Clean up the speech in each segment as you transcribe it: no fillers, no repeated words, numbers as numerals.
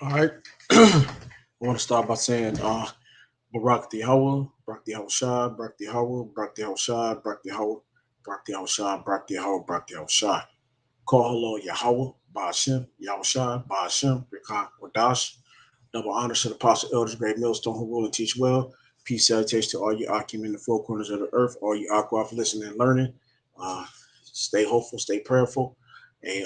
All right. I want to start by saying Barak the Howell, Barak the Howell Shah, Barak the Howell, Barak the Howell Shah, Barak the Howell, Barak the Howell Shah, Barak the Howell, Barak the Howell Shah. Call hello Yahweh, Ba'ashem, Yahweh Shah, Ba'ashem, Rekah, Wadash. Double honor to the apostle elders, great millstone who rule and teach well. Peace, salutation to all you Akim in the four corners of the earth, all you Aqua for listening and learning. Uh, Stay hopeful, stay prayerful. And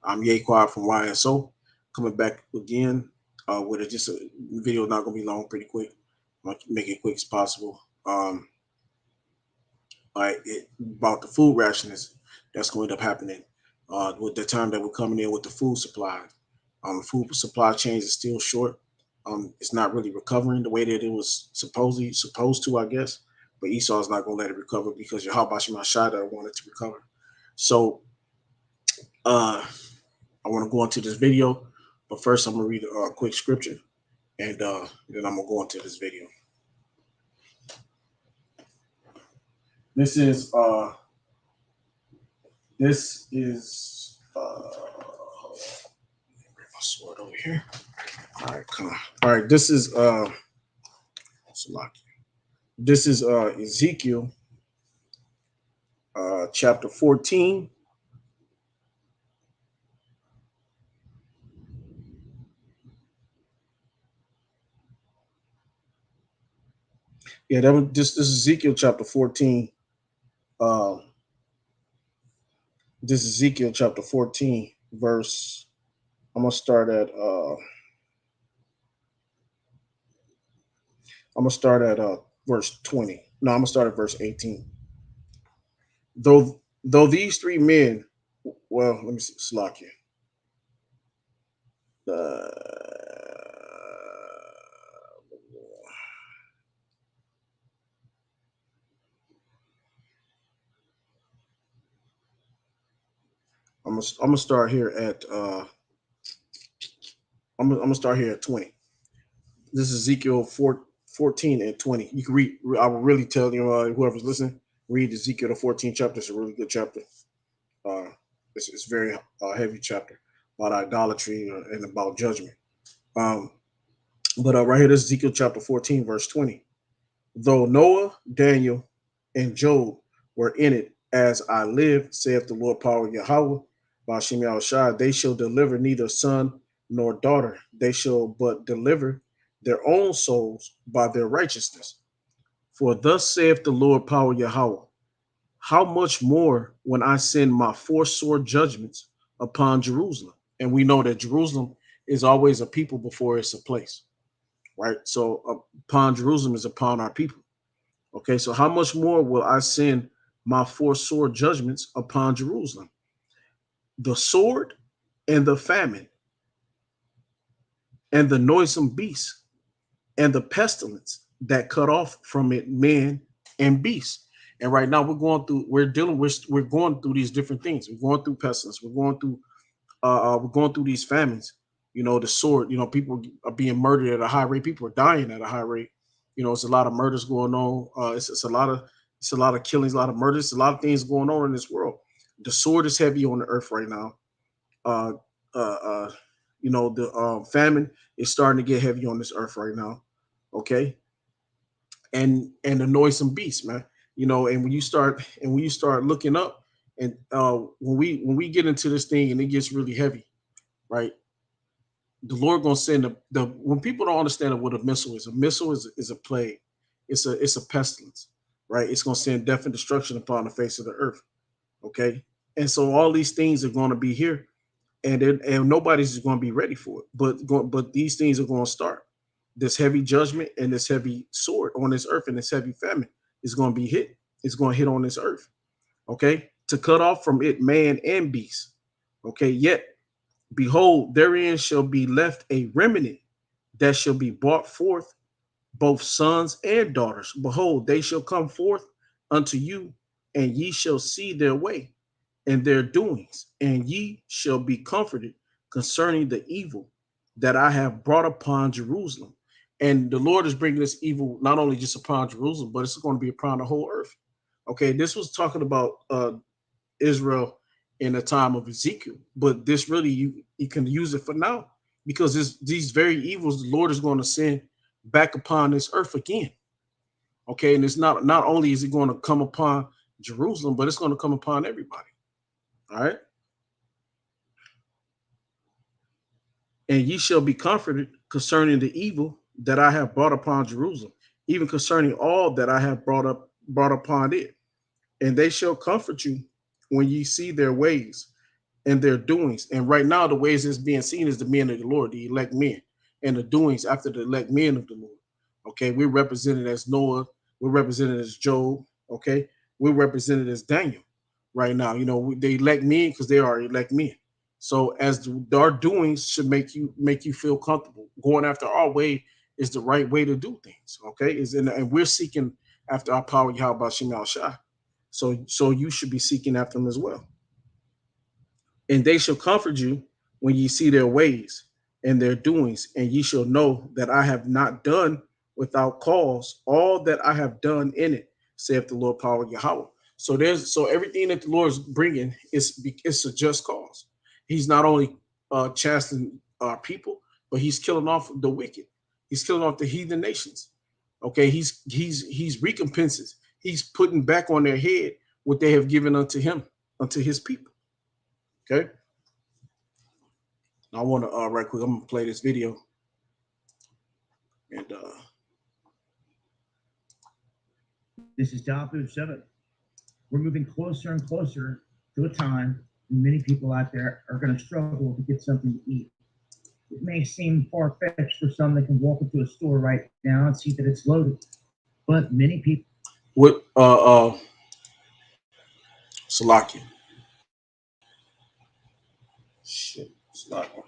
I'm Yaquad from YSO, coming back again with just a video not gonna be long, pretty quick. I'll make it quick as possible. About the food rationing that's going to end up happening with the time that we're coming in with the food supply. The food supply chain is still short. It's not really recovering the way that it was supposed to, I guess. But Esau's not going to let it recover because Yahweh Shada wanted to recover. So uh, I want to go into this video, but first I'm gonna read a quick scripture, and then I'm gonna go into this video. This is uh, this is bring my sword over here. All right, come on. All right, this is Salaki. This is Ezekiel chapter 14. Yeah, that was this is Ezekiel chapter 14. Uh, this is Ezekiel chapter 14, verse. I'm gonna start at verse 20. No, I'm gonna start at verse 18. Though these three men, well, let me see, Slakia. Uh, I'm gonna start here at I'm gonna start here at 20. This is Ezekiel 14 and 20. You can read. I will really tell you whoever's listening, read Ezekiel the 14th chapter. It's a really good chapter. Uh, it's very heavy chapter about idolatry and about judgment. Um, but right here, this is Ezekiel chapter 14, verse 20. Though Noah, Daniel, and Job were in it, as I live, saith the Lord power Yahweh, Bashim Yahushua, they shall deliver neither son nor daughter. They shall but deliver their own souls by their righteousness. For thus saith the Lord power Yahweh, how much more when I send my four sword judgments upon Jerusalem? And we know that Jerusalem is always a people before it's a place, right? So upon Jerusalem is upon our people. Okay, so how much more will I send my four sword judgments upon Jerusalem? The sword and the famine and the noisome beast and the pestilence that cut off from it men and beasts. And right now we're going through these different things. We're going through pestilence. We're going through these famines. You know, the sword. You know, people are being murdered at a high rate. People are dying at a high rate. You know, it's a lot of murders going on. It's a lot of killings, a lot of murders, a lot of things going on in this world. The sword is heavy on the earth right now. Uh, uh, uh, the famine is starting to get heavy on this earth right now. Okay, and the noisome beast, man. You know, and when you start looking up, and when we get into this thing and it gets really heavy, right? The Lord gonna send the when people don't understand what a missile is a plague. It's a pestilence, right? It's gonna send death and destruction upon the face of the earth. Okay. And so all these things are gonna be here, and nobody's going to be ready for it. But these things are going to start. This heavy judgment and this heavy sword on this earth and this heavy famine is going to be hit. It's going to hit on this earth. Okay, to cut off from it man and beast. Okay, yet behold, therein shall be left a remnant that shall be brought forth, both sons and daughters. Behold, they shall come forth unto you, and ye shall see their way and their doings, and ye shall be comforted concerning the evil that I have brought upon Jerusalem. And the Lord is bringing this evil not only just upon Jerusalem, but it's going to be upon the whole earth. Okay, this was talking about Israel in the time of Ezekiel, but this really you can use it for now. because these very evils the Lord is going to send back upon this earth again. Okay, and it's not only is it going to come upon Jerusalem, but it's going to come upon everybody. All right. And ye shall be comforted concerning the evil that I have brought upon Jerusalem, even concerning all that I have brought upon it. And they shall comfort you when ye see their ways and their doings. And right now, the ways that's being seen is the men of the Lord, the elect men, and the doings after the elect men of the Lord. Okay, we're represented as Noah, we're represented as Job. Okay, we're represented as Daniel right now. You know, they elect men because they are elect men. So as our doings should make you feel comfortable. Going after our way is the right way to do things. Okay, and we're seeking after our power, Yahweh Shemal Shah. So you should be seeking after them as well. And they shall comfort you when ye see their ways and their doings, and ye shall know that I have not done without cause all that I have done in it, saith the Lord power Yahweh. So everything that the Lord is bringing it's a just cause. He's not only chastening our people, but he's killing off the wicked. He's killing off the heathen nations. Okay, he's recompenses. He's putting back on their head what they have given unto him, unto his people. Okay. I want to right quick. I'm gonna play this video, and this is Dafu 7. We're moving closer and closer to a time when many people out there are going to struggle to get something to eat. It may seem far-fetched for some that can walk into a store right now and see that it's loaded, but many people. What Salakia. Shit, Salakia.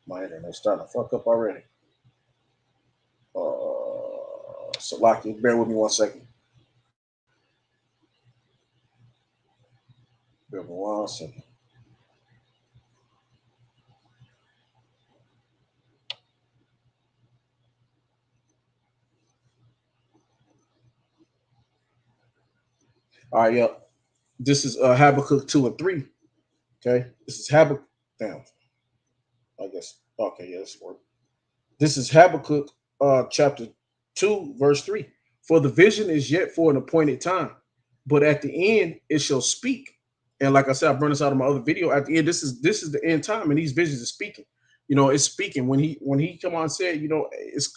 My internet's starting to fuck up already. Salakia, bear with me 1 second. Bear with me 1 second. All right, yeah. This is Habakkuk 2 and 3. Okay, this is Habakkuk. Damn, I guess. Okay, yeah, this works. This is Habakkuk chapter 2, verse 3. For the vision is yet for an appointed time, but at the end it shall speak. And like I said, I burned this out of my other video. At the end, this is the end time, and these visions are speaking. You know, it's speaking. When he come on and said, you know, it's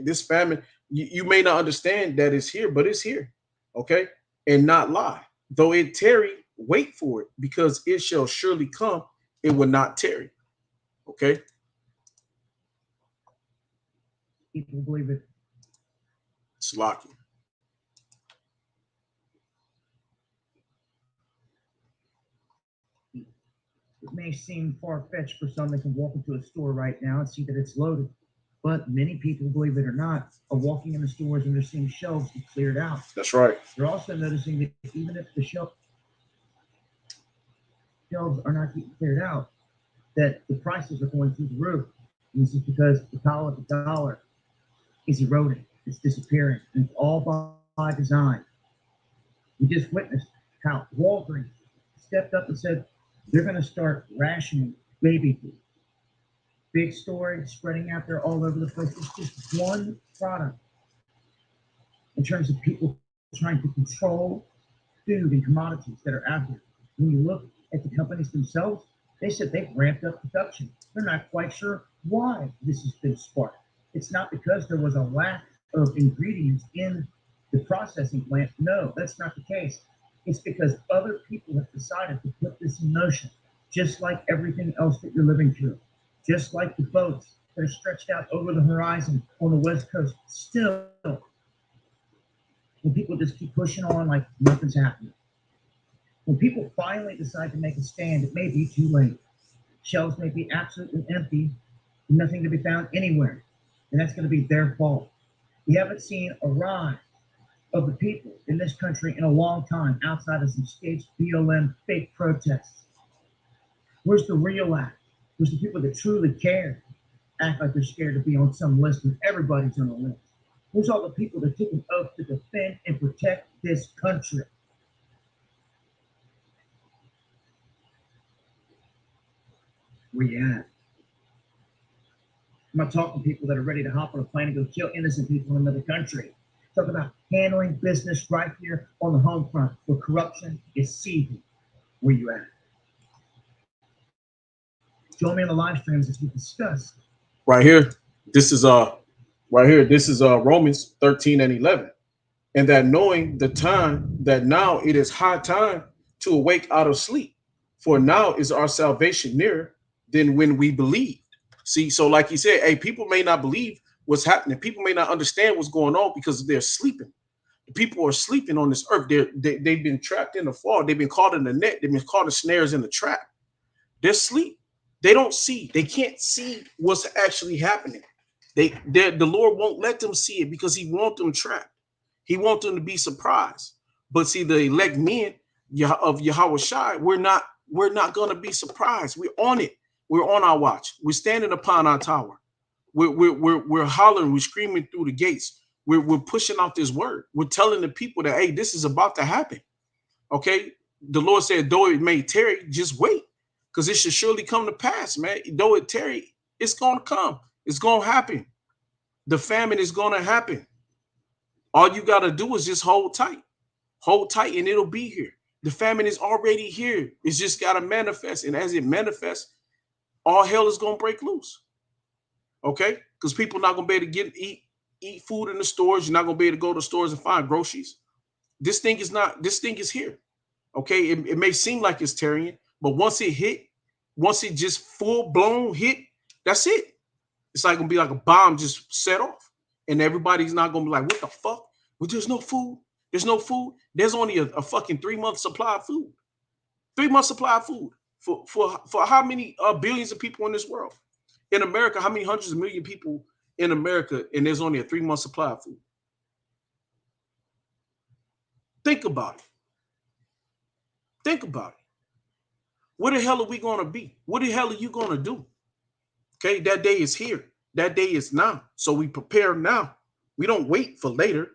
this famine, you may not understand that it's here, but it's here. Okay, and not lie. Though it tarry, wait for it, because it shall surely come, it will not tarry. Okay. People believe it. Slocky. It may seem far-fetched for some that can walk into a store right now and see that it's loaded, but many people, believe it or not, are walking in the stores and they're seeing shelves be cleared out. That's right. They're also noticing that even if the shelves are not getting cleared out, that the prices are going through the roof. And this is because the power of the dollar is eroding, it's disappearing, and it's all by design. We just witnessed how Walgreens stepped up and said they're going to start rationing baby food. Big story spreading out there all over the place. It's just one product in terms of people trying to control food and commodities that are out there. When you look at the companies themselves, they said they've ramped up production. They're not quite sure why this has been sparked. It's not because there was a lack of ingredients in the processing plant. No, that's not the case. It's because other people have decided to put this in motion, just like everything else that you're living through, just like the boats that are stretched out over the horizon on the West Coast. Still, when people just keep pushing on like nothing's happening. When people finally decide to make a stand, it may be too late. Shelves may be absolutely empty, nothing to be found anywhere, and that's going to be their fault. We haven't seen a rise of the people in this country in a long time outside of some staged BLM fake protests. Where's the real act? Where's the people that truly care? Act like they're scared to be on some list when everybody's on a list. Where's all the people that took an oath to defend and protect this country? Where you at? I'm not talking people that are ready to hop on a plane and go kill innocent people in another country. Talk about handling business right here on the home front where corruption is seething. Where you at? Join me on the live streams as we discuss. Right here, this is right here, this is Romans 13 and 11. And that knowing the time that now it is high time to awake out of sleep, for now is our salvation nearer than when we believed. See, so like he said, hey, people may not believe what's happening. People may not understand what's going on because they're sleeping. People are sleeping on this earth. They've been trapped in the fall. They've been caught in the net. They've been caught in snares in the trap. They're asleep. They don't see. They can't see what's actually happening. The Lord won't let them see it because he wants them trapped. He wants them to be surprised. But see, the elect men of Yahweh Shai, we're not going to be surprised. We're on it. We're on our watch. We're standing upon our tower. We're hollering. We're screaming through the gates. We're pushing out this word. We're telling the people that, hey, this is about to happen. Okay. The Lord said, though it may tarry, just wait, because it should surely come to pass, man. Though it tarry, it's going to come. It's going to happen. The famine is going to happen. All you got to do is just hold tight, and it'll be here. The famine is already here. It's just got to manifest. And as it manifests, all hell is going to break loose. Okay? Because people are not going to be able to eat food in the stores. You're not going to be able to go to stores and find groceries. This thing is here. Okay? It may seem like it's tarrying, but once it just full blown hit, that's it. It's like going to be like a bomb just set off. And everybody's not going to be like, what the fuck? Well, there's no food. There's no food. There's only a fucking 3-month supply of food. 3-month supply of food for how many billions of people in this world? In America, how many hundreds of million people in America, and there's only a 3-month supply of food? Think about it. Think about it. Where the hell are we going to be? What the hell are you going to do? Okay, that day is here. That day is now. So we prepare now. We don't wait for later.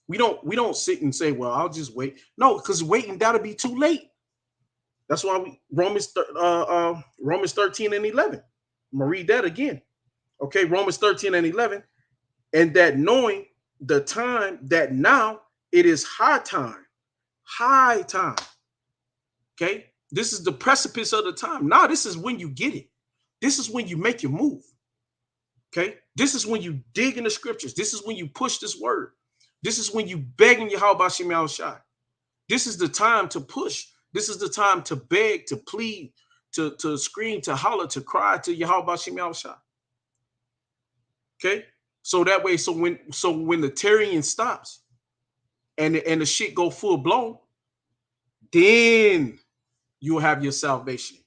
We don't sit and say, well, I'll just wait. No, because waiting, that'll be too late. That's why Romans 13 and 11. I'm going to read that again. Okay, Romans 13 and 11. And that knowing the time that now it is high time. High time. Okay, this is the precipice of the time. Now this is when you get it. This is when you make your move. Okay, this is when you dig in the scriptures. This is when you push this word. This is when you begging Yahweh Shem Yahushai. This is the time to push. This is the time to beg, to plead, to scream, to holler, to cry to Yahweh Shem Yahushai. Okay, so that way, so when the tarrying stops and the shit go full blown, then you'll have your salvation.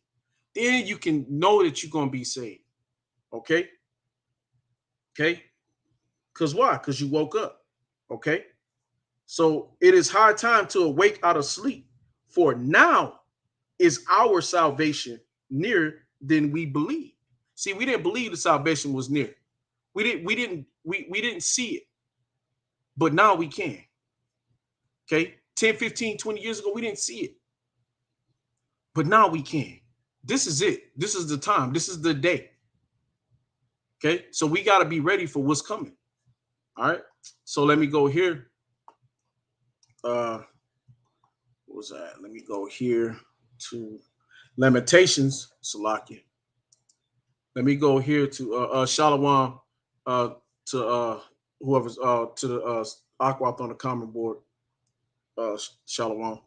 Then you can know that you're gonna be saved. Okay. Okay. Because why? Because you woke up. Okay. So it is high time to awake out of sleep, for now is our salvation nearer than we believe. See, we didn't believe the salvation was near. We didn't see it. But now we can. Okay. 10, 15, 20 years ago, we didn't see it. But now we can. This is it. This is the time. This is the day. Okay. So we got to be ready for what's coming. All right. So let me go here. What was that? Let me go here to Lamentations, Salakia. Let me go here to Shalom, to whoever's to the Aquath on the common board. Shalom.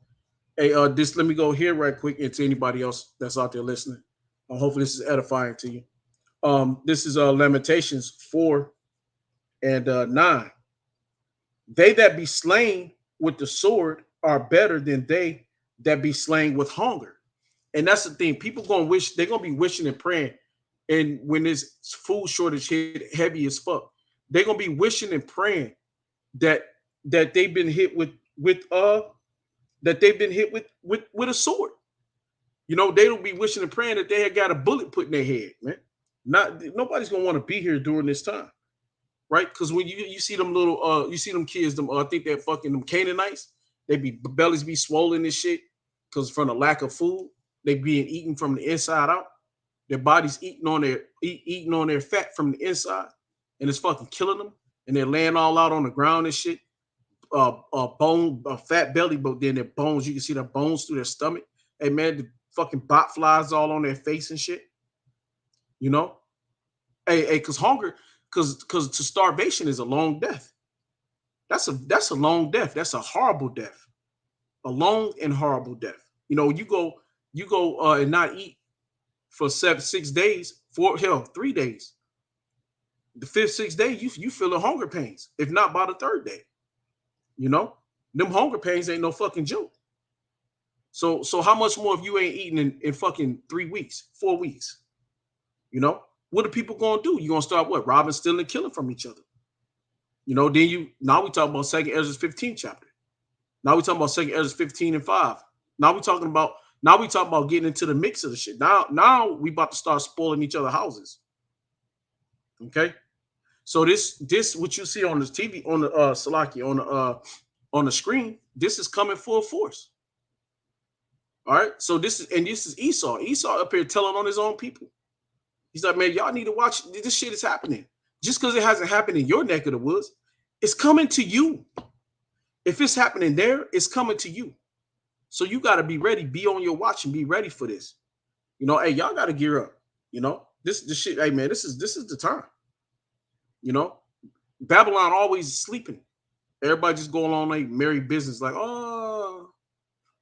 Hey, let me go here right quick, and to anybody else that's out there listening. Hopefully this is edifying to you. This is Lamentations 4 and 9. They that be slain with the sword are better than they that be slain with hunger. And that's the thing. People they're gonna be wishing and praying. And when this food shortage hit heavy as fuck, they're gonna be wishing and praying that they've been hit with a sword. You know, they don't be wishing and praying that they had got a bullet put in their head, man. Nobody's gonna want to be here during this time, right? Because when you see them little you see them kids, I think they're fucking them Canaanites, bellies be swollen and shit because from the lack of food, they being eaten from the inside out. Their bodies eating on their fat from the inside, and it's fucking killing them. And they're laying all out on the ground and shit. Fat belly, but then their bones, you can see their bones through their stomach. Hey man, the fucking bot flies all on their face and shit. You know, hey, cause hunger, cause to starvation is a long death. That's a long death. That's a horrible death. A long and horrible death. You know, you go and not eat for 6 days, 3 days. The fifth, 6th day, you feel the hunger pains, if not by the 3rd day. You know, them hunger pains ain't no fucking joke. So how much more if you ain't eating in fucking 3 weeks, 4 weeks? You know, what are people gonna do? You gonna start what? Robbing, stealing, killing from each other. You know, now we talk about 2nd Ezra 15 chapter. Now we talking about 2nd Ezra 15 and 5. Now we talking about getting into the mix of the shit. Now we about to start spoiling each other houses. Okay. So this what you see on the TV, on the Salaki, on the screen, this is coming full force. All right. So this is Esau. Esau up here telling on his own people. He's like, man, y'all need to watch. This shit is happening. Just because it hasn't happened in your neck of the woods, it's coming to you. If it's happening there, it's coming to you. So you got to be ready, be on your watch, and be ready for this. You know, hey, y'all got to gear up. You know, this shit. Hey, man, this is the time. You know, Babylon always sleeping. Everybody just go along like merry business, like, oh,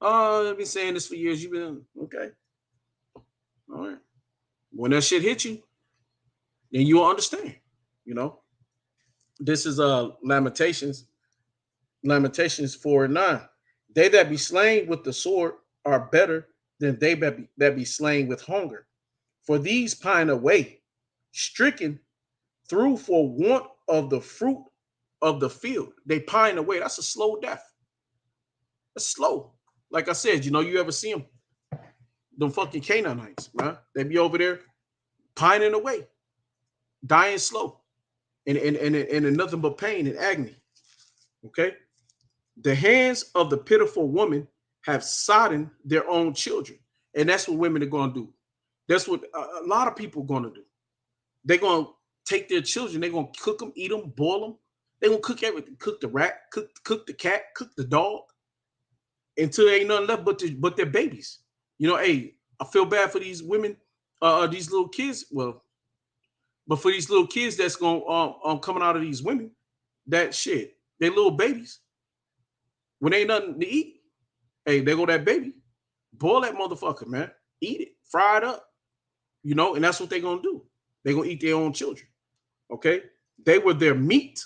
I've been saying this for years. You've been okay. All right. When that shit hit you, then you'll understand. You know, this is Lamentations 4:9. They that be slain with the sword are better than they that be slain with hunger. For these pine away, stricken through for want of the fruit of the field. They pine away. That's a slow death. That's slow. Like I said, you know, you ever see them fucking Canaanites, man? They be over there pining away, dying slow, and nothing but pain and agony. Okay. The hands of the pitiful woman have sodden their own children. And that's what women are going to do. That's what a lot of people are going to do. They're going to take their children, they're going to cook them, eat them, boil them. They're going to cook everything. Cook the rat, cook the cat, cook the dog, until there ain't nothing left but their babies. You know, hey, I feel bad for these women, these little kids. Well, but for these little kids that's going coming out of these women, that shit, they little babies. When ain't nothing to eat, hey, there go that baby. Boil that motherfucker, man. Eat it, fry it up. You know, and that's what they're gonna do. They're gonna eat their own children. Okay. They were their meat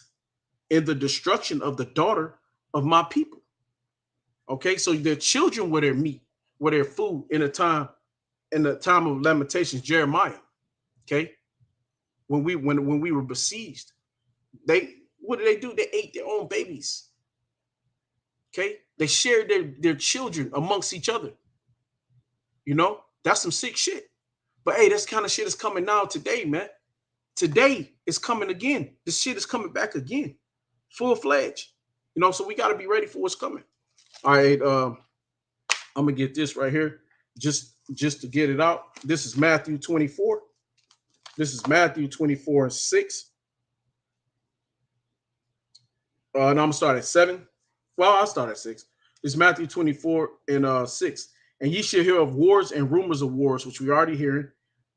in the destruction of the daughter of my people. Okay, so their children were their meat, were their food in the time of Lamentations, Jeremiah. Okay, when we were besieged, what did they do? They ate their own babies. Okay, they shared their children amongst each other. You know, that's some sick shit. But hey, this kind of shit is coming now today, man. Today it's coming again. This shit is coming back again, full fledged. You know, so we got to be ready for what's coming. All right, I'm gonna get this right here, just to get it out. This is Matthew 24. This is Matthew 24:6. And I'm gonna start at 7. Well, I'll start at 6. It's Matthew 24:6. And ye shall hear of wars and rumors of wars, which we already hearing.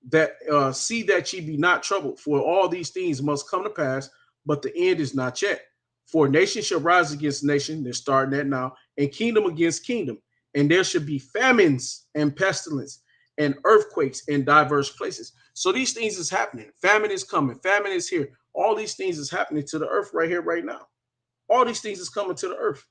That see that ye be not troubled, for all these things must come to pass, but the end is not yet. For nation shall rise against nation, they're starting that now, and kingdom against kingdom, and there should be famines and pestilence and earthquakes in diverse places. So these things is happening. Famine is coming. Famine is here. All these things is happening to the earth right here, right now. All these things is coming to the earth.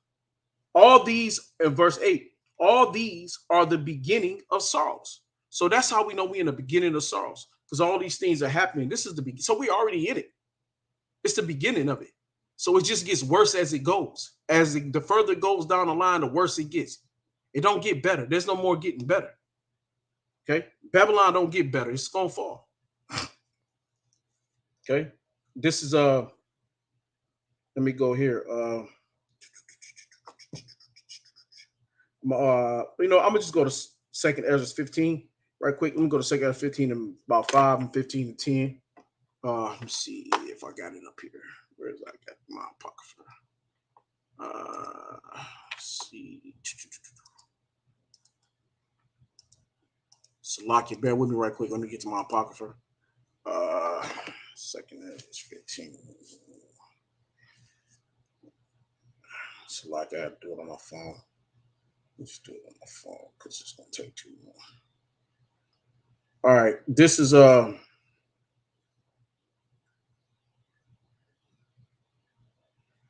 All these, in verse 8, all these are the beginning of sorrows. So that's how we know we're in the beginning of sorrows, because all these things are happening. This is the beginning. So we're already in it. It's the beginning of it. So it just gets worse as it goes. The further it goes down the line, the worse it gets. It don't get better. There's no more getting better. Okay? Babylon don't get better. It's going to fall. Okay? This is, let me go here. I'm going to just go to 2nd Ezra 15, right quick. Let me go to 2 Ezra 15 and about 5 and 15 and 10. Let me see if I got it up here. Where is I got my apocrypha? Let's see. So lock it. Bear with me right quick. Let me get to my apocrypha. 2 Ezra 15. So like I have to do it on my phone. Let's do it on my phone because it's gonna take too long. All right, this is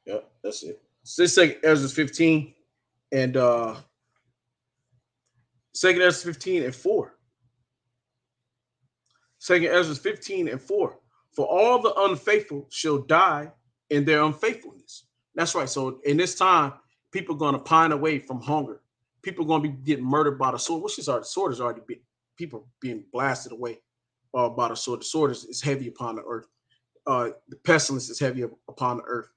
yep, that's it. So this is Ezra 15 and 2 Ezra 15 and 4. 2 Ezra 15 and 4. For all the unfaithful shall die in their unfaithfulness. That's right. So in this time, people are going to pine away from hunger. People are going to be getting murdered by the sword, which is already, the sword is already been, people being blasted away by the sword. The sword is heavy upon the earth. The pestilence is heavy upon the earth.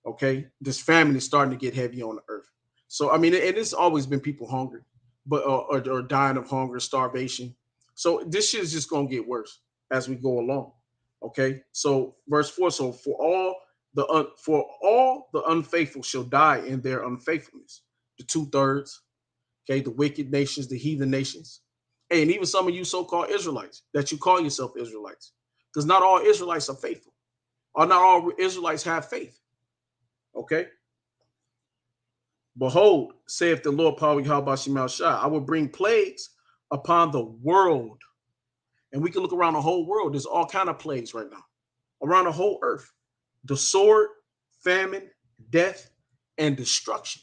Okay. This famine is starting to get heavy on the earth. So, I mean, it's always been people hungry, but or dying of hunger, starvation. So this shit is just going to get worse as we go along. Okay. So verse 4. So for all the unfaithful shall die in their unfaithfulness. The 2/3. Okay. The wicked nations, the heathen nations, and even some of you so-called Israelites that you call yourself Israelites, because not all Israelites are faithful, or not all Israelites have faith. Okay. Behold, saith the Lord Power Yahweh Shai, I will bring plagues upon the world. And we can look around the whole world. There's all kind of plagues right now around the whole earth. The sword, famine, death, and destruction.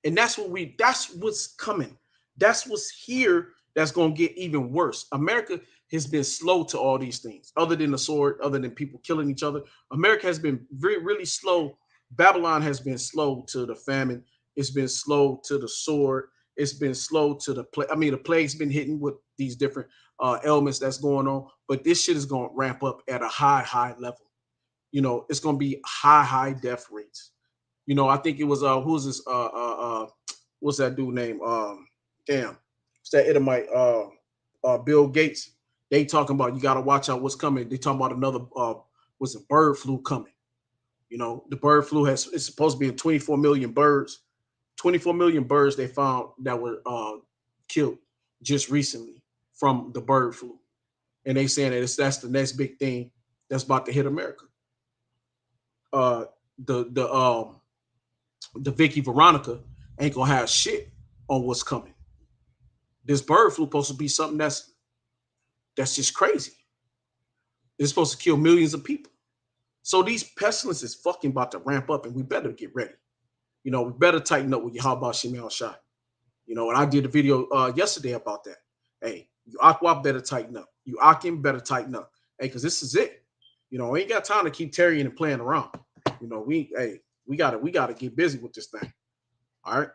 And that's what's coming. That's what's here that's going to get even worse. America has been slow to all these things, other than the sword, other than people killing each other. America has been really slow. Babylon has been slow to the famine. It's been slow to the sword. It's been slow to the plague. I mean, the plague's been hitting with these different ailments that's going on, but this shit is going to ramp up at a high level. You know, it's going to be high death rates. You know, I think it was who's this what's that dude name? Damn, it's that Edomite Bill Gates. They talking about you got to watch out what's coming. They talking about another what's a bird flu coming. You know, the bird flu it's supposed to be in 24 million birds. 24 million birds they found that were killed just recently from the bird flu, and they saying that that's the next big thing that's about to hit America. The Vicky Veronica ain't gonna have shit on what's coming. This bird flu supposed to be something that's just crazy. It's supposed to kill millions of people. So these pestilences is fucking about to ramp up, and we better get ready. You know, we better tighten up with Yahweh Shemel Shai. You know, and I did a video yesterday about that. Hey, you Aqua better tighten up. You Akim better tighten up. Hey, because this is it. You know, we ain't got time to keep tarrying and playing around. You know, we gotta get busy with this thing. All right.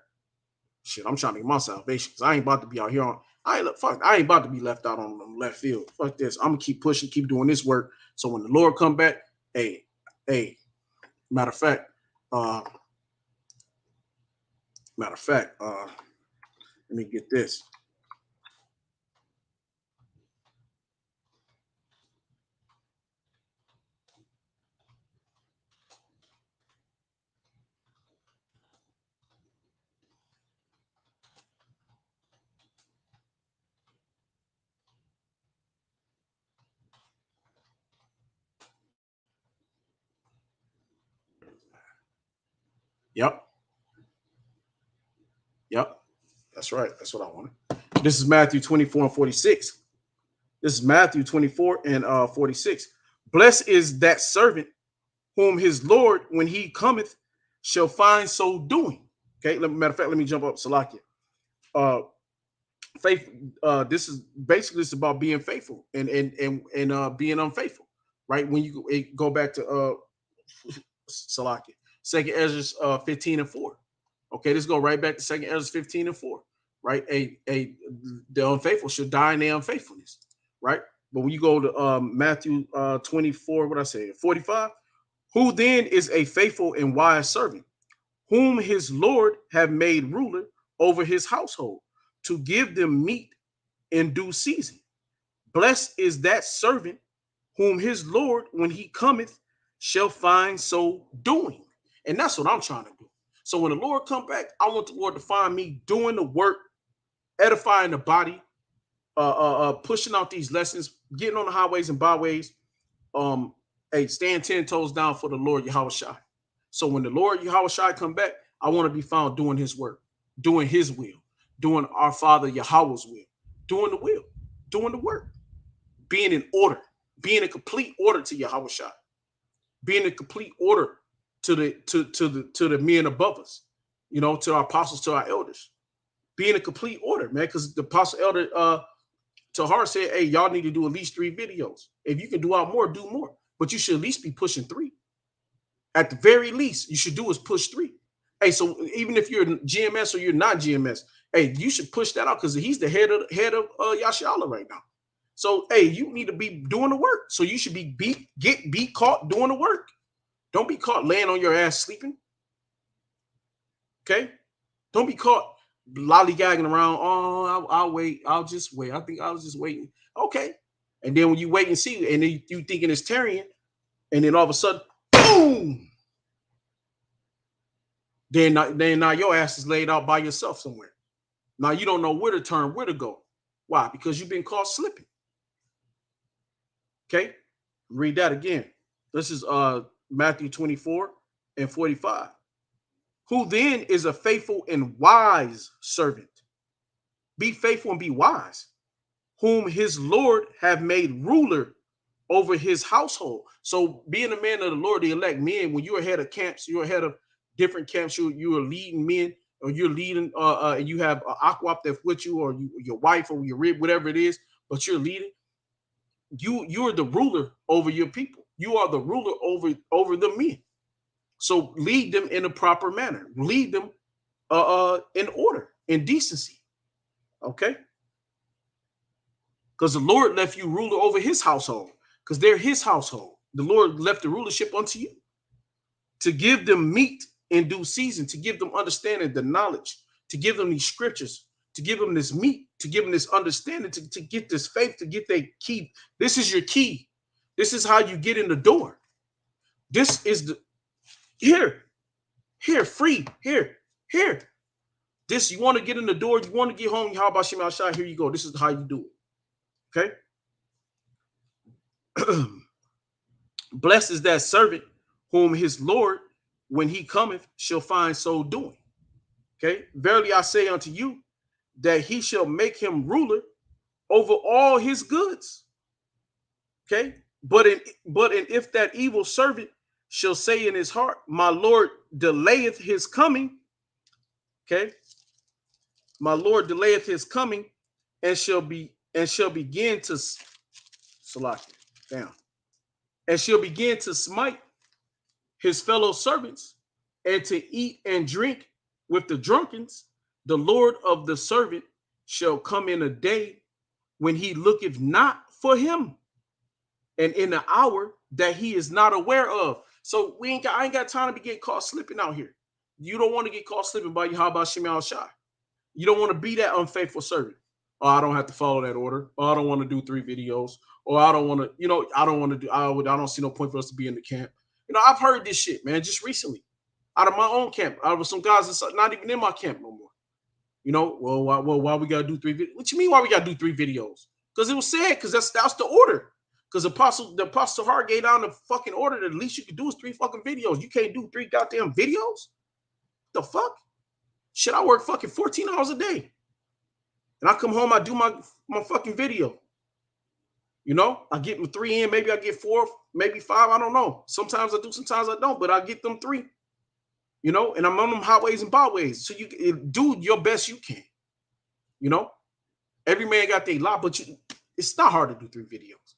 Shit, I'm trying to get my salvation because I ain't about to be out here on. I ain't about to be left out on left field. Fuck this. I'm gonna keep pushing, keep doing this work. So when the Lord come back, hey, matter of fact, let me get this. Yep. That's right. That's what I wanted. This is Matthew 24 and 46. This is Matthew 24 and 46. Blessed is that servant whom his Lord, when he cometh, shall find so doing. Okay, matter of fact, let me jump up, Salakia. Faith. This is basically it's about being faithful and being unfaithful, right? When you go back to Salakia, 2 Ezra 15 and 4. Okay, let's go right back to 2 Ezra 15 and 4. Right, the unfaithful should die in their unfaithfulness, right? But when you go to Matthew 24, what I say, 45, who then is a faithful and wise servant, whom his Lord have made ruler over his household, to give them meat in due season. Blessed is that servant whom his Lord, when he cometh, shall find so doing. And that's what I'm trying to do. So when the Lord come back, I want the Lord to find me doing the work, edifying the body, pushing out these lessons, getting on the highways and byways, staying 10 toes down for the Lord Yahweh Shai. So when the Lord Yahweh Shai come back, I want to be found doing his work, doing his will, doing our Father Yahweh's will, doing the will, doing the work, being in order, being in complete order to Yahweh Shai, being in complete order to the men above us, to our apostles, to our elders, being in complete order, man. Because the apostle elder Tahar said, hey, y'all need to do at least 3 videos. If you can do out more, do more. But you should at least be pushing 3. At the very least, you should do is push 3. Hey, so even if you're GMS or you're not GMS, hey, you should push that out because he's the head of Yashala right now. So, hey, you need to be doing the work. So you should be caught doing the work. Don't be caught laying on your ass sleeping. Okay? Don't be caught lollygagging around. Oh, I'll wait. I'll just wait. I think I was just waiting. Okay. And then when you wait and see, and then you thinking it's Tyrion, and then all of a sudden, boom. Then now your ass is laid out by yourself somewhere. Now you don't know where to turn, where to go. Why? Because you've been caught slipping. Okay? Read that again. This is Matthew 24 and 45. Who then is a faithful and wise servant? Be faithful and be wise, whom his Lord have made ruler over his household. So being a man of the Lord, the elect men, when you're head of camps, you're head of different camps, you're leading men, or you're leading, and you have Aquap that's with you, or your wife, or your rib, whatever it is, but you're leading. You're the ruler over your people. You are the ruler over the men. So lead them in a proper manner. Lead them in order, in decency. Okay? Because the Lord left you ruler over his household, because they're his household. The Lord left the rulership unto you to give them meat in due season, to give them understanding, the knowledge, to give them these scriptures, to give them this meat, to give them this understanding, to get this faith, to get their key. This is your key. This is how you get in the door. This is the free, here. This, you want to get in the door, you want to get home, how about Shema Shai? Here you go. This is how you do it. Okay. Blessed is that servant whom his Lord, when he cometh, shall find so doing. Okay. Verily I say unto you, that he shall make him ruler over all his goods. Okay. But if that evil servant shall say in his heart, my Lord delayeth his coming. Okay. My Lord delayeth his coming, and shall begin to and shall begin to smite his fellow servants, and to eat and drink with the drunkens. The Lord of the servant shall come in a day when he looketh not for him, and in an hour that he is not aware of. So I ain't got time to be getting caught slipping out here. You don't want to get caught slipping by Yahweh Shema Shai. You don't want to be that unfaithful servant. Oh, I don't have to follow that order. Oh, I don't want to do 3 videos. Or I don't want to, I don't want to do, I don't see no point for us to be in the camp. I've heard this shit, man, just recently, out of my own camp, out of some guys that's not even in my camp no more. Why we gotta do 3 videos? What you mean why we gotta do 3 videos? Because it was said, because that's the order. Because the apostle Hart gave down the fucking order that the least you could do is 3 fucking videos. You can't do 3 goddamn videos? The fuck? Shit, I work fucking 14 hours a day. And I come home, I do my fucking video. I get my 3 in, maybe I get 4, maybe 5, I don't know. Sometimes I do, sometimes I don't, but I get them 3. And I'm on them highways and byways. So you do your best you can. Every man got their lot, but it's not hard to do 3 videos.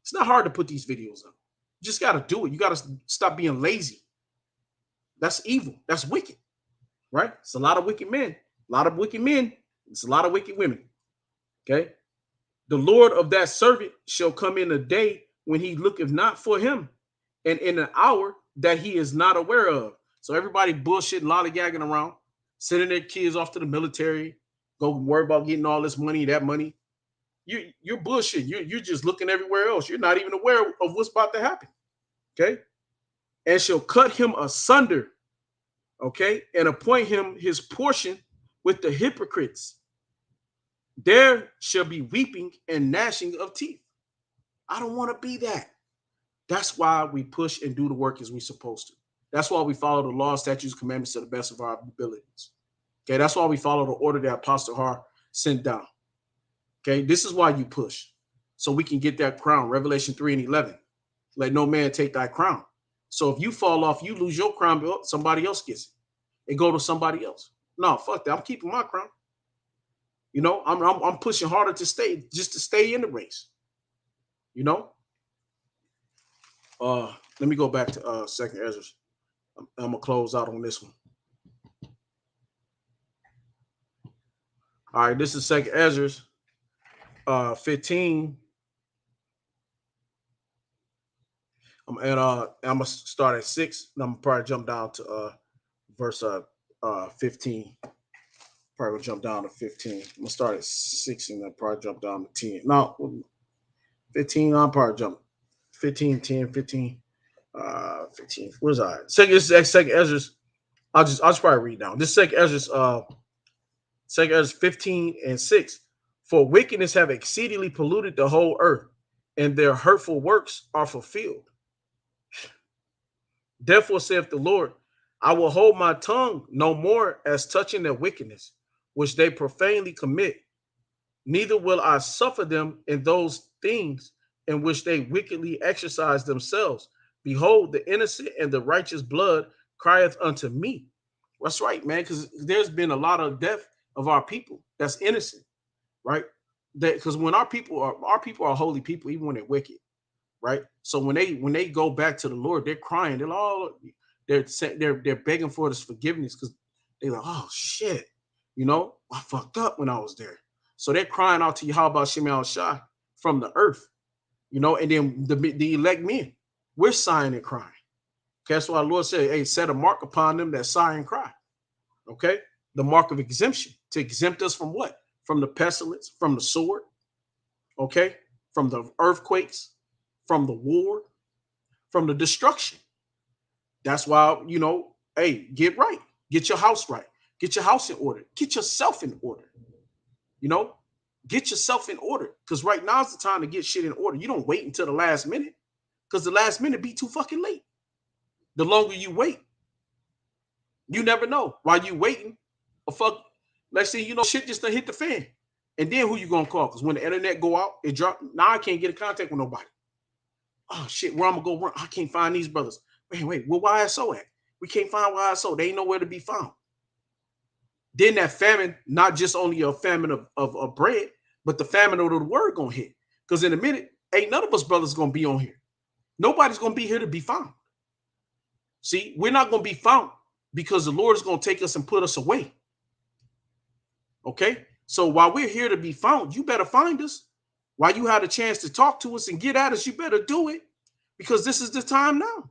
It's not hard to put these videos up. You just got to do it. You got to stop being lazy. That's evil. That's wicked, right? It's a lot of wicked men, a lot of wicked men. It's a lot of wicked women. Okay. The Lord of that servant shall come in a day when he looketh not for him, and in an hour that he is not aware of. So everybody bullshitting, lollygagging around, sending their kids off to the military, go worry about getting all this money, that money. You're bullshit. You're just looking everywhere else. You're not even aware of what's about to happen. Okay. And shall cut him asunder. Okay. And appoint him his portion with the hypocrites. There shall be weeping and gnashing of teeth. I don't want to be that. That's why we push and do the work as we're supposed to. That's why we follow the law, statutes, commandments to the best of our abilities. Okay, that's why we follow the order that Apostle Har sent down. Okay, this is why you push, so we can get that crown. Revelation 3:11. Let no man take thy crown. So if you fall off, you lose your crown, but somebody else gets it. It go to somebody else. No, fuck that. I'm keeping my crown. You know, I'm pushing harder to stay in the race. You know. Let me go back to Second Ezra. I'm gonna close out on this one. All right, this is Second Ezra 15. I'm gonna start at 6, and I'm gonna probably jump down to verse 15. Probably gonna jump down to 15. I'm gonna start at 6 and then probably jump down to 10. No, 15, I'll probably jump 15, 10, 15. 15. Where's I? Second Ezra. I'll just probably read down. This Second Ezra 15 and 6. For wickedness have exceedingly polluted the whole earth, and their hurtful works are fulfilled. Therefore saith the Lord, I will hold my tongue no more as touching their wickedness, which they profanely commit. Neither will I suffer them in those things in which they wickedly exercise themselves. Behold, the innocent and the righteous blood crieth unto me. That's right, man, because there's been a lot of death of our people that's innocent, right? That because when our people are holy people, even when they're wicked, right? So when they go back to the Lord, they're crying. They're begging for this forgiveness because they're like, oh shit, I fucked up when I was there. So they're crying out to Yahweh Shem Shai from the earth, and then the elect men, we're sighing and crying. Okay, that's why the Lord said, hey, set a mark upon them that sigh and cry. Okay, the mark of exemption to exempt us from what? From the pestilence, from the sword, okay, from the earthquakes, from the war, from the destruction. That's why, hey, get right. Get your house right. Get your house in order. Get yourself in order. Get yourself in order. Because right now is the time to get shit in order. You don't wait until the last minute, because the last minute be too fucking late. The longer you wait, you never know. While you waiting, let's say, shit just done hit the fan. And then who you gonna call? Because when the internet go out, it drop. Now I can't get in contact with nobody. Oh shit, where I'm gonna go run? I can't find these brothers. Wait, where YSO at? We can't find YSO. They ain't nowhere to be found. Then that famine, not just only a famine of bread, but the famine of the word gonna hit. Because in a minute, ain't none of us brothers gonna be on here. Nobody's gonna be here to be found. See, we're not gonna be found because the Lord is gonna take us and put us away. Okay, so while we're here to be found, you better find us. While you had a chance to talk to us and get at us, you better do it, because this is the time now.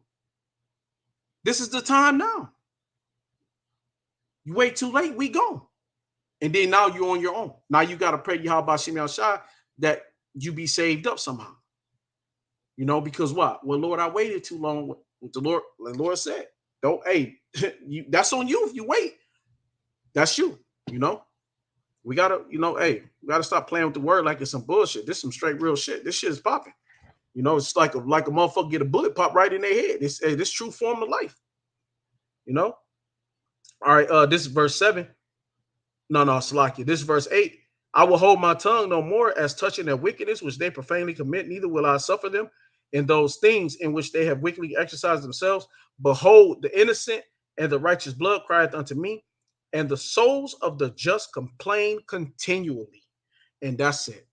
This is the time now. You wait too late, we go. And then now you're on your own. Now you got to pray Yahweh Shem Shai that you be saved up somehow. Because what? Well, Lord, I waited too long. What the Lord said, don't, hey, that's on you if you wait. That's you, We gotta, hey, we gotta stop playing with the word like it's some bullshit. This is some straight real shit. This shit is popping. It's like a motherfucker get a bullet pop right in their head. This true form of life. All right, this is verse 7. No, Salakia. This is verse 8. I will hold my tongue no more as touching their wickedness, which they profanely commit, neither will I suffer them in those things in which they have wickedly exercised themselves. Behold, the innocent and the righteous blood crieth unto me, and the souls of the just complain continually. And that's it.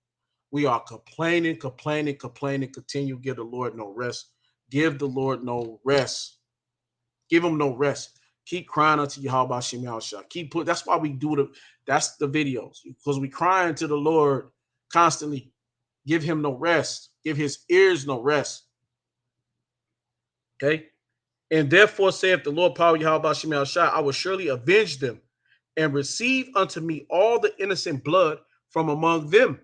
We are complaining, continue. Give the Lord no rest. Give the Lord no rest. Give him no rest. Keep crying unto Yahweh Shem Shai. That's why we do that's the videos, because we crying to the Lord constantly. Give him no rest. Give his ears no rest. Okay. And therefore saith the Lord power Yahweh Shem Shai, I will surely avenge them and receive unto me all the innocent blood from among them.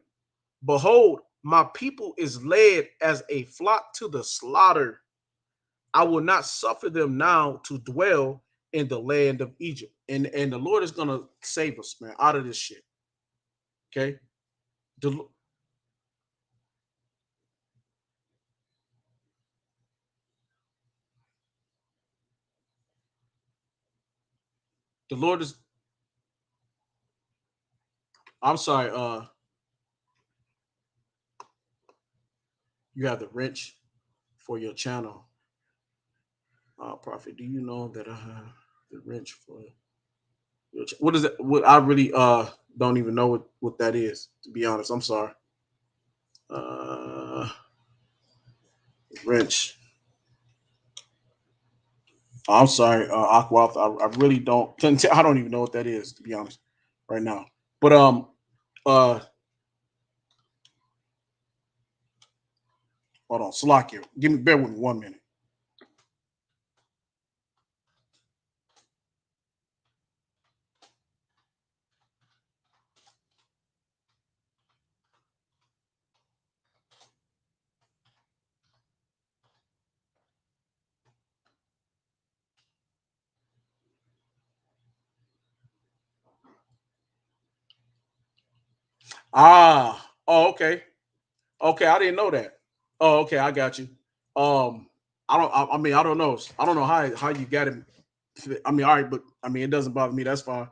Behold, my people is led as a flock to the slaughter. I will not suffer them now to dwell in the land of Egypt. And the Lord is gonna save us, man, out of this shit. Okay. The, the Lord is, I'm sorry, you have the wrench for your channel. Prophet, do you know that I have the wrench for your what is it? What I really don't even know what that is, to be honest. I'm sorry. Uh wrench. I'm sorry, Aqua. I really don't. I don't even know what that is, to be honest, right now. But uh, hold on, Salakia. Bear with me 1 minute. Oh, okay, okay. I didn't know that. Oh, okay, I got you. I don't. I mean, I don't know. I don't know how you got it. I mean, all right, but I mean, it doesn't bother me. That's fine.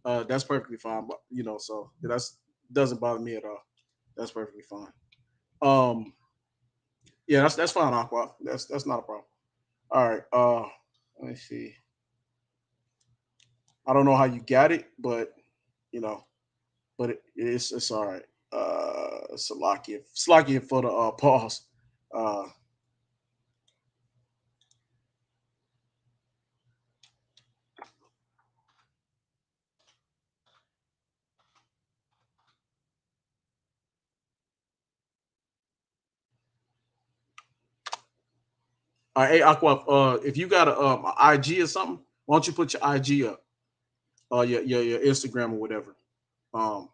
That's perfectly fine. But so that's doesn't bother me at all. That's perfectly fine. Um, yeah, that's fine, Aqua. That's not a problem. All right. Let me see. I don't know how you got it, but you know, but it's all right. Salakia for the pause. Uh, all right, hey Aqua, if you got a IG or something, why don't you put your IG up, your Instagram or whatever, um,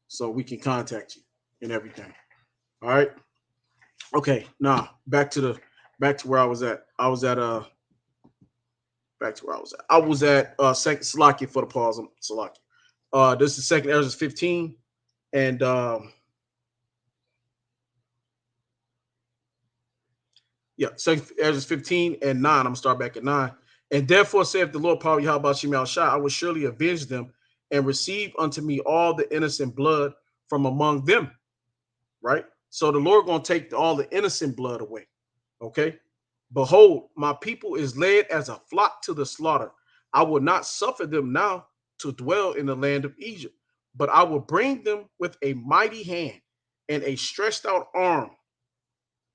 so we can contact you and everything. All right. Okay. Now back to where I was at. I was at back to where I was at. I was at second Salakia for the pause. Salakia. This is second Ezra 15, and yeah, second Ezra 15 and 9. I'm gonna start back at 9. And therefore saith the Lord Paul Yahweh Shemal Shah, I will surely avenge them and receive unto me all the innocent blood from among them. Right? So the Lord gonna take all the innocent blood away. Okay. Behold, my people is led as a flock to the slaughter. I will not suffer them now to dwell in the land of Egypt, but I will bring them with a mighty hand and a stretched out arm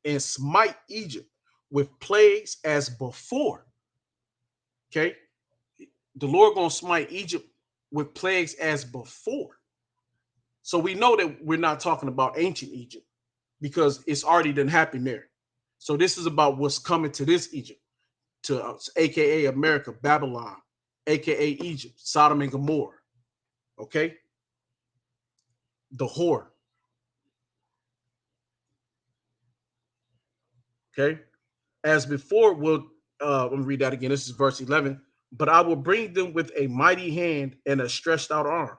and smite Egypt with plagues as before. Okay. The Lord gonna smite Egypt with plagues as before. So we know that we're not talking about ancient Egypt because it's already done happened there. So this is about what's coming to this Egypt, to aka America, Babylon, aka Egypt, Sodom and Gomorrah. Okay, the whore. Okay, as before, we'll let me read that again. This is verse 11. But I will bring them with a mighty hand and a stretched out arm,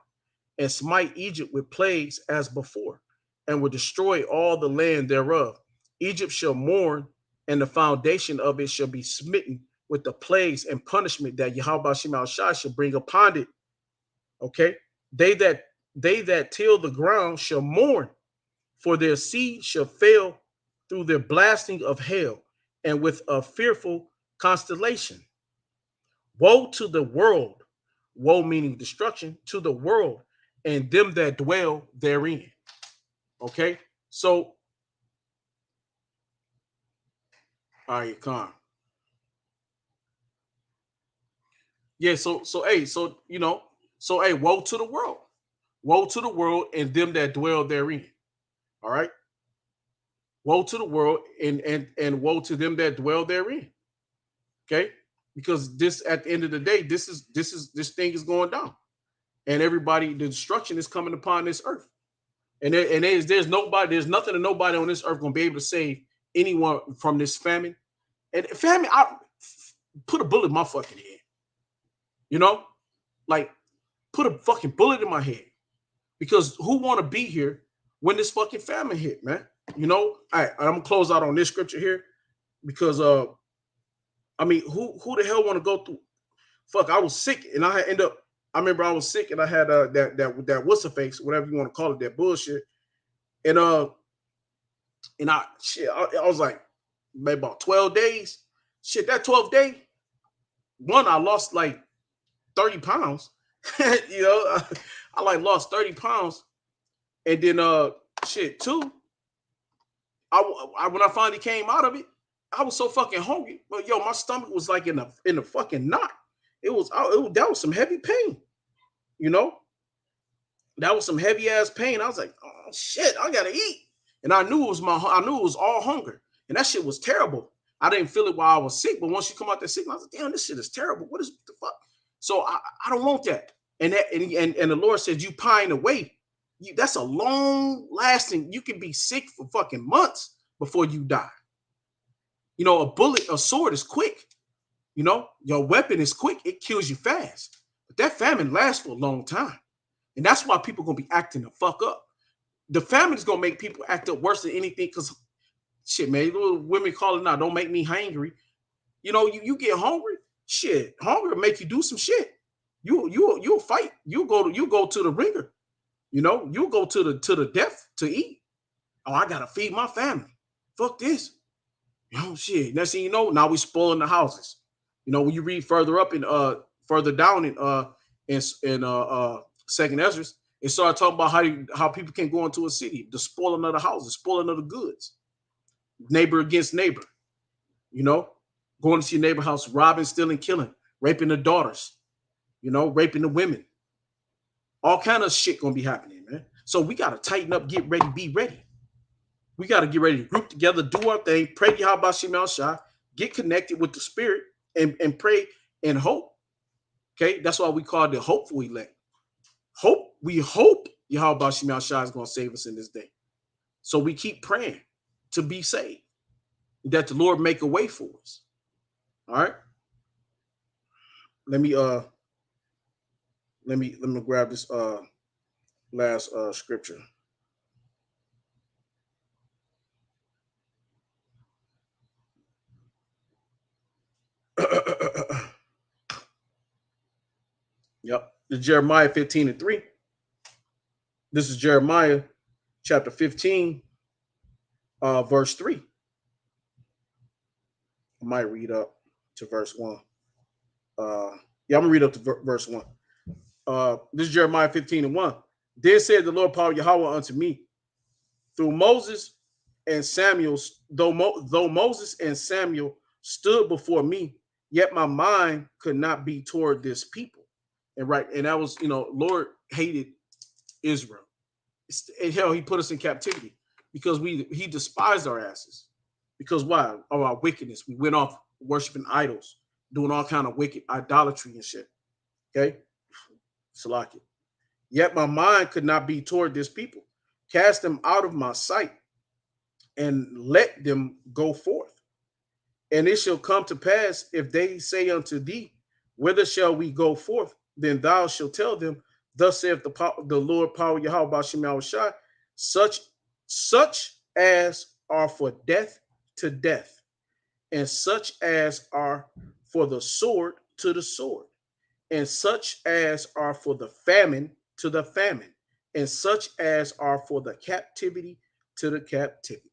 and smite Egypt with plagues as before, and will destroy all the land thereof. Egypt shall mourn, and the foundation of it shall be smitten with the plagues and punishment that Yahweh Shemal Shah shall bring upon it. Okay, they that they that till the ground shall mourn, for their seed shall fail through their blasting of hail, and with a fearful constellation. Woe to the world, woe meaning destruction, to the world and them that dwell therein. Okay, so all right, Khan. Yeah, so hey, woe to the world, woe to the world and them that dwell therein. All right, woe to the world and woe to them that dwell therein. Okay, because this at the end of the day, this thing is going down, and everybody, the destruction is coming upon this earth. And there's nobody, there's nothing and nobody on this earth gonna be able to save anyone from this famine. And famine, I put a bullet in my fucking head. You know, like put a fucking bullet in my head. Because who want to be here when this fucking famine hit, man? You know, all right, I'm gonna close out on this scripture here because I mean, who the hell want to go through? Fuck, I was sick and I had end up. I remember I was sick and I had that what's the face, whatever you want to call it, that bullshit. And I shit, I was like maybe about 12 days. Shit, that 12th day, one, I lost like 30 pounds. You know, I like lost 30 pounds. And then shit, two, I when I finally came out of it, I was so fucking hungry. But yo, my stomach was like in a fucking knot. That was some heavy pain, you know. That was some heavy ass pain. I was like, oh shit, I gotta eat. And I knew it was all hunger. And that shit was terrible. I didn't feel it while I was sick, but once you come out that sick, I was like, damn, this shit is terrible. What the fuck? So I don't want that. And the Lord said, you pine away. That's a long lasting. You can be sick for fucking months before you die. You know, a sword is quick. You know, your weapon is quick. It kills you fast. But that famine lasts for a long time. And that's why people gonna be acting the fuck up. The famine is gonna make people act up worse than anything. Because shit, man, little women calling out, don't make me hangry. You know, you get hungry. Shit, hunger will make you do some shit. You'll fight. You go to the ringer. You know, you'll go to the death to eat. Oh, I gotta feed my family. Fuck this. You know, shit. Next thing you know, now we spoiling the houses. You know, when you read further up in further down in Second Ezra, it started talking about how people can go into a city, the spoiling of the houses, spoiling of the goods, neighbor against neighbor. You know, going to your neighbor house, robbing, stealing, killing, raping the daughters. You know, raping the women. All kind of shit gonna be happening, man. So we gotta tighten up, get ready, be ready. We gotta get ready to group together, do our thing, pray Yahweh Shema Shah, get connected with the spirit, and pray and hope. Okay, that's why we call it the hopeful elect. We hope Yahweh Shema Shah is gonna save us in this day. So we keep praying to be saved, that the Lord make a way for us. All right. Let me grab this last scripture. Yep. This is Jeremiah 15:3. This is Jeremiah chapter 15, verse 3. I might read up to verse 1. I'm gonna read up to verse 1. This is Jeremiah 15:1. Then said the Lord power Yahweh unto me through Moses and Samuel, though Moses and Samuel stood before me, yet my mind could not be toward this people. And that was, Lord hated Israel. Hell, he put us in captivity because he despised our asses. Because why? Of our wickedness. We went off worshiping idols, doing all kind of wicked idolatry and shit. Okay? Salaki. Yet my mind could not be toward this people. Cast them out of my sight and let them go forth. And it shall come to pass, if they say unto thee, whither shall we go forth? Then thou shalt tell them, thus saith the Lord power Yahweh Shema Shai, such as are for death to death, and such as are for the sword to the sword, and such as are for the famine to the famine, and such as are for the captivity to the captivity.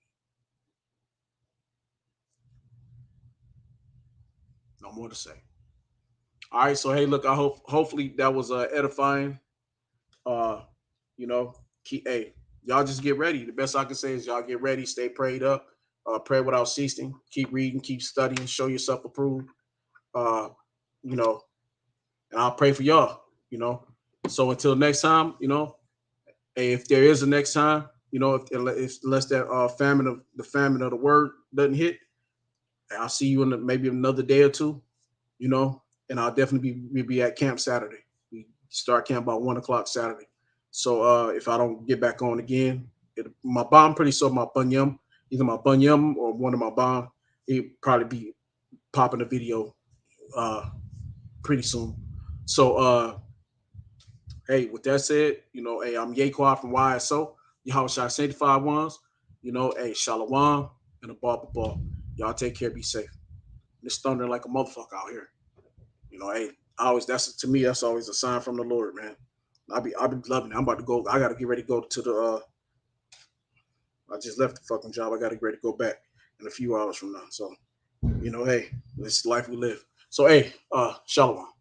No more to say. All right, so hey, look, I hopefully that was edifying. Hey, y'all just get ready. The best I can say is y'all get ready, stay prayed up, pray without ceasing, keep reading, keep studying, show yourself approved. And I'll pray for y'all, So until next time, if there is a next time, unless that famine of the word doesn't hit, I'll see you in maybe another day or two, and I'll definitely be at camp Saturday. We start camp about 1:00 Saturday. So if I don't get back on again, my bomb pretty sure my bunyum, either my bunyum or one of my bomb, it probably be popping a video pretty soon. So hey, with that said, hey, I'm Yaquan from YSO. Y'all shot sanctified ones. Hey, Shalom and a ball. Y'all take care, be safe. It's thundering like a motherfucker out here. Hey, that's to me, that's always a sign from the Lord, man. I'll be loving it. I'm about to go. I gotta get ready to go to the I just left the fucking job. I gotta get ready to go back in a few hours from now. So, hey, this is life we live. So hey, Shalom.